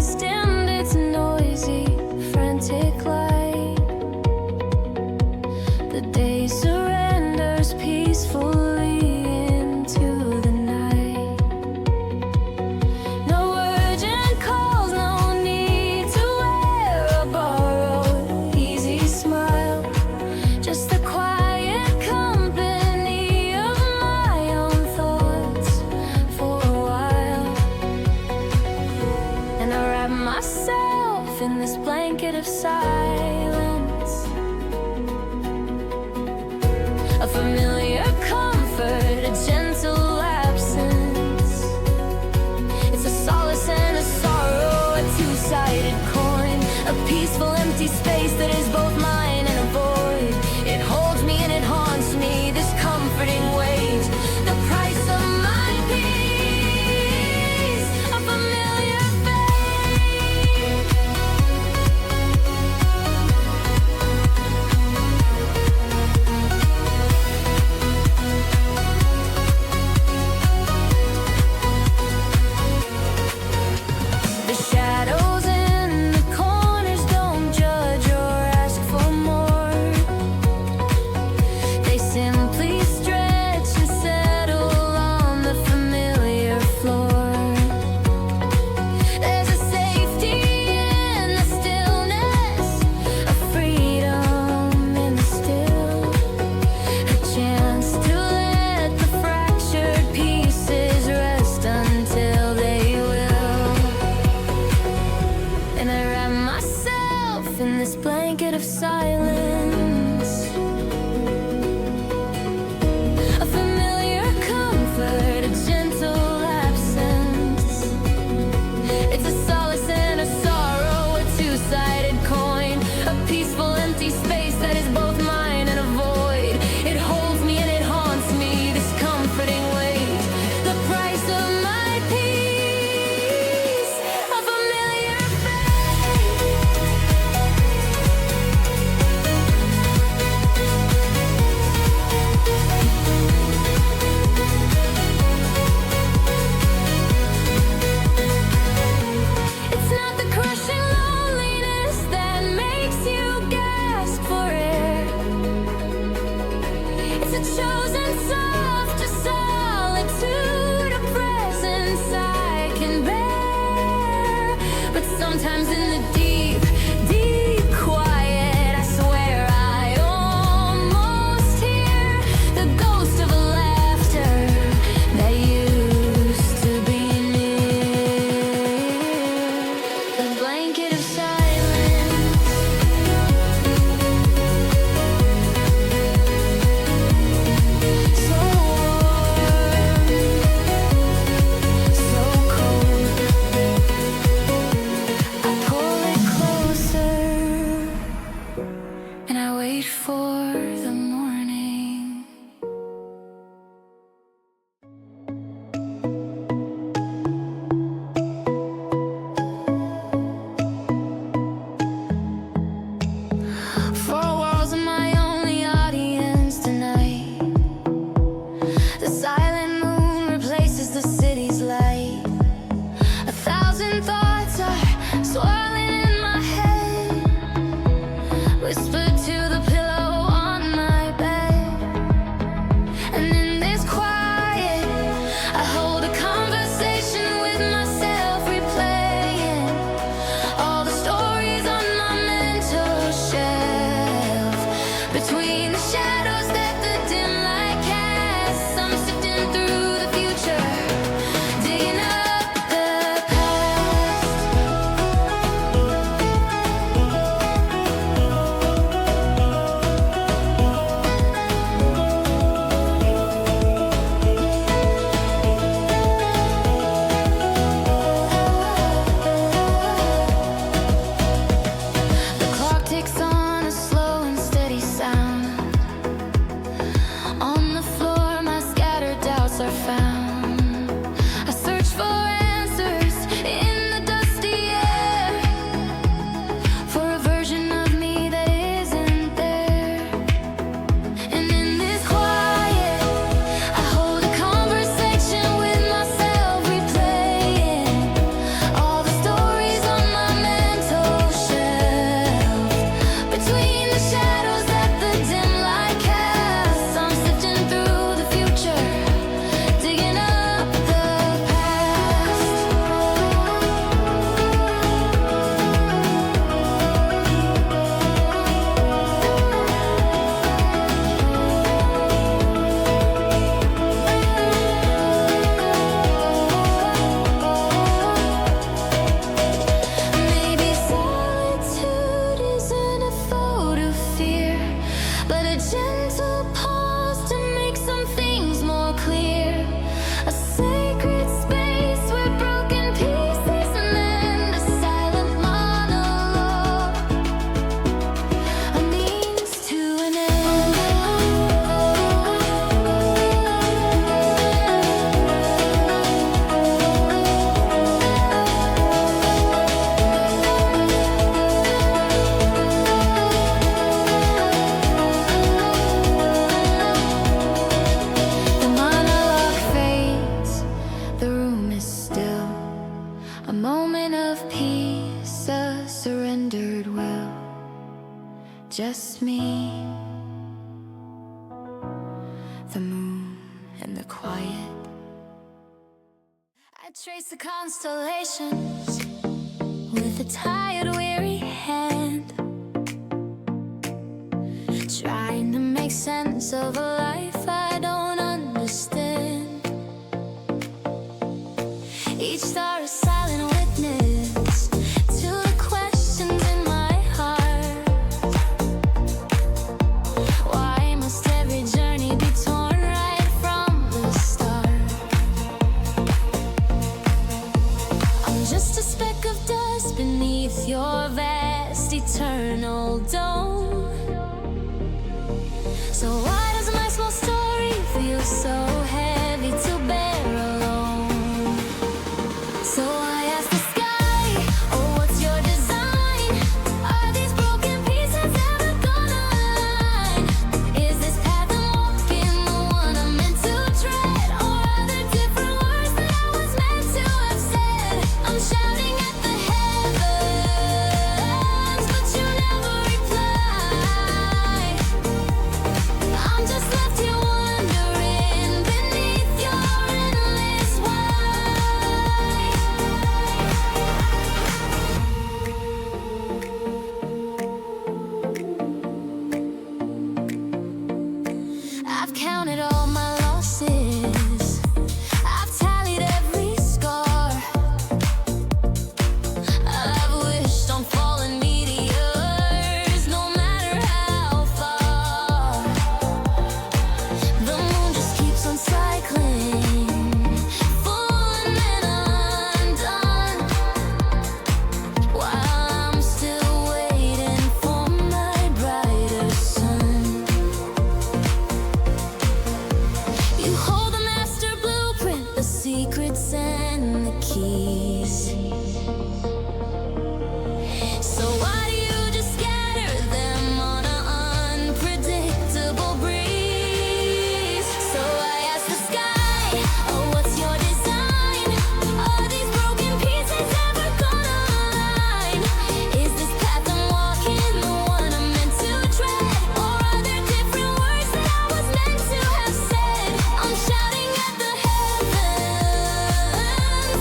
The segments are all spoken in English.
has dimmed its noisy, frantic light. The day surrenders peacefully into the night. No urgent calls, no need to wear a borrowed easy smile. Just the quiet company of my own thoughts for a while. And I wrap myself in this blanket of silence, a familiar comfort, a gentle absence. It's a solace and a sorrow, a two-sided coin, a peaceful empty space that is both mine and a void. It holds me and it haunts me, this comforting weight. The price of my peace, a familiar fate. The shadows in the corners don't judge or ask for more. They simply stretch and settle on the familiar floor. There's a safety in the stillness, a freedom in the still, a chance to let the fractured pieces rest until they will. And I wrap myself in this blanket of silence, a familiar comfort, a gentle absence. It's a solace and a sorrow, a two-sided coin, a peaceful empty space that is both mine and a void. It holds me and it haunts me, this comforting weight. The price of my peace, a familiar fate. It's not the crushing loneliness that makes you gasp for air. It's a chosen softer solitude, a presence I can bear. But sometimes in the deep, deep quiet, I swear I almost hear the ghost of a laughter that used to be near. The blanket of silence, so warm, so cold. I pull it closer and I wait for the morning. Four walls are my only audience tonight. The silent moon replaces the city's light. 1,000 thoughts are swirling in my head, whispered to the pillow on my the moon and the quiet. I trace the constellations with a tired, weary hand, trying to make sense of a life I don't understand. Each star a silent witness to the questions in my heart. Why must every journey be torn right from the start? I'm just a speck of dust beneath your vast eternal dome. So why does my small story feel so heavy to bear alone? So I ask the sky, oh, what's your design? Are these broken pieces ever gonna align? Is this path I'm walking the one I'm meant to tread? Or are there different words that I was meant to have said? I'm shouting at the heavens, but you never reply. I'm just left here wondering beneath your endless I've counted all my losses, I've tallied every scar, I've wished on fallen meteors, no matter how far. The moon just keeps on cycling, full and then undone, while I'm still waiting for my brighter sun. You hold the master blueprint, the secrets and the keys. So why do you just scatter them on an unpredictable breeze? So I ask the sky, oh, what's your design? Are these broken pieces ever gonna align? Is this path I'm walking the one I'm meant to tread? Or are there different words that I was meant to have said? I'm shouting at the heavens,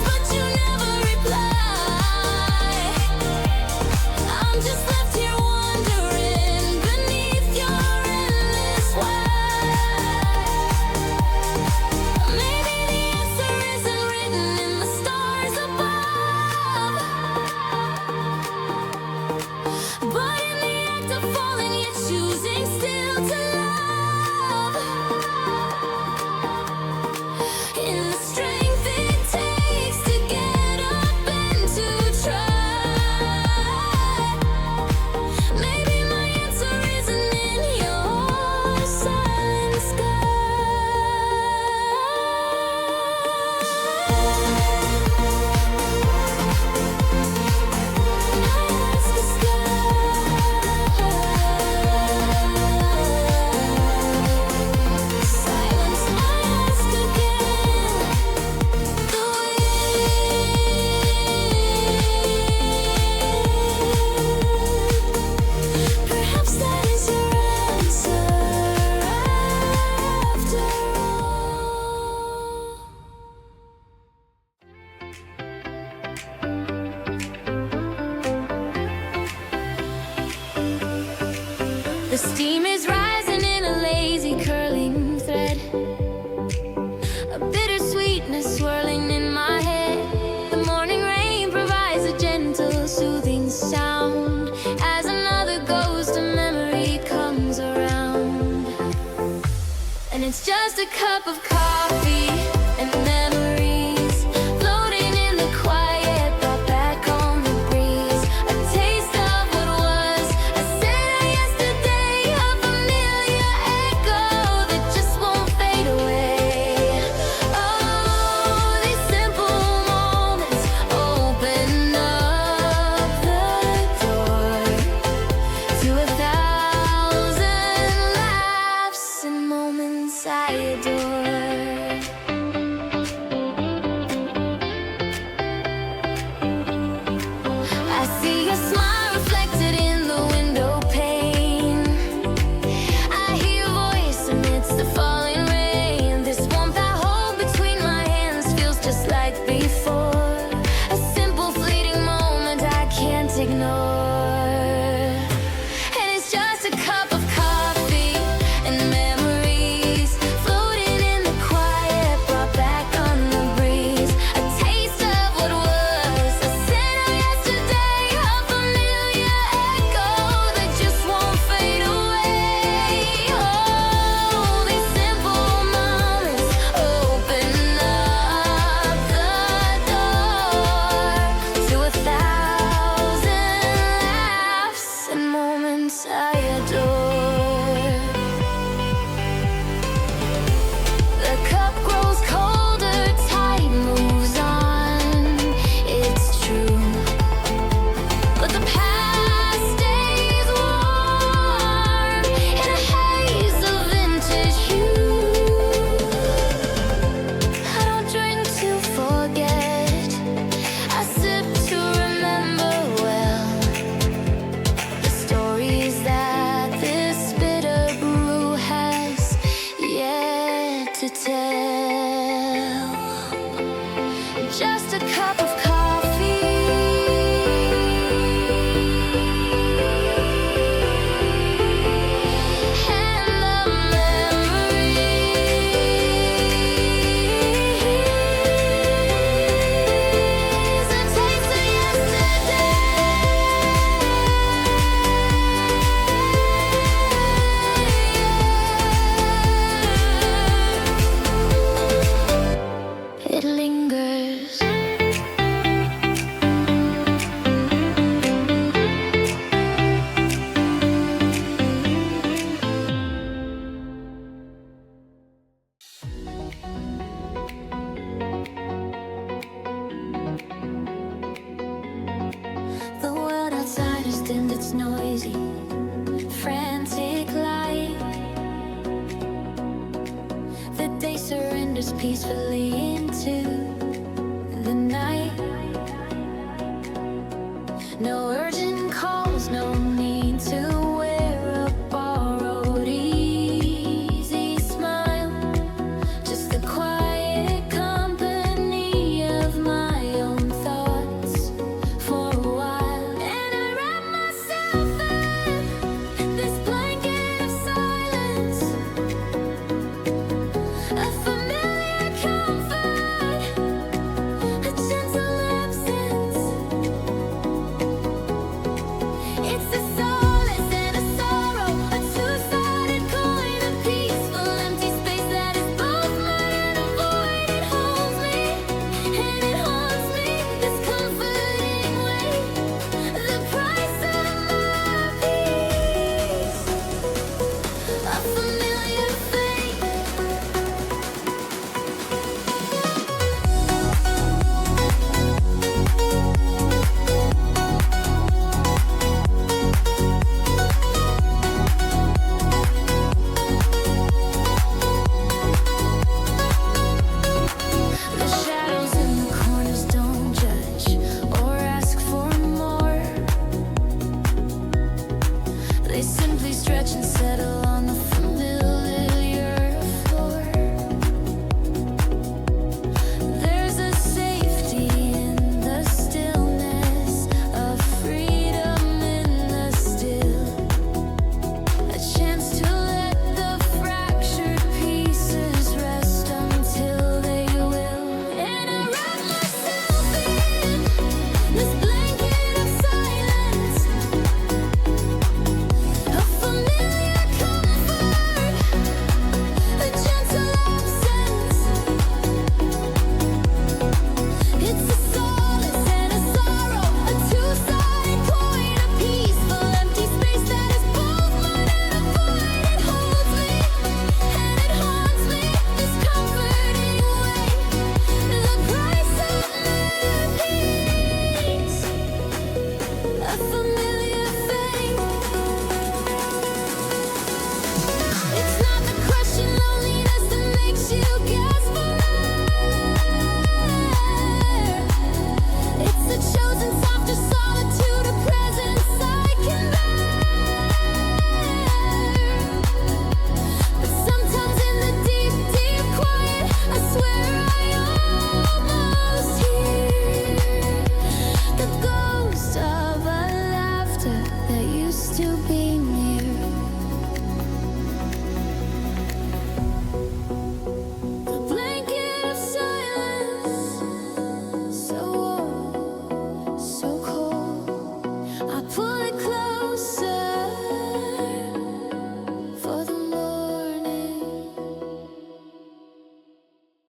but you never reply. I'm just left here wondering beneath your endless Maybe the answer isn't written in the stars above, but in the act of falling, you're choosing still to love. In the strength it takes to get up and to try. Maybe my answer isn't in your silent sky. I ask the silence, I ask again. The wind, perhaps that is your answer after all. The steam is rising in a lazy curling thread, a bitter sweetness swirling in my head. The morning rain provides a gentle, soothing sound as another ghost of memory comes around. And it's just a cup of coffee and memories floating in the quiet, brought back on the breeze. A taste of what was, a scent of yesterday, a familiar echo that just won't fade away. Oh, these simple moments open up the door to 1,000 laughs and moments I adore. this noisy, frantic life. The day surrenders peacefully into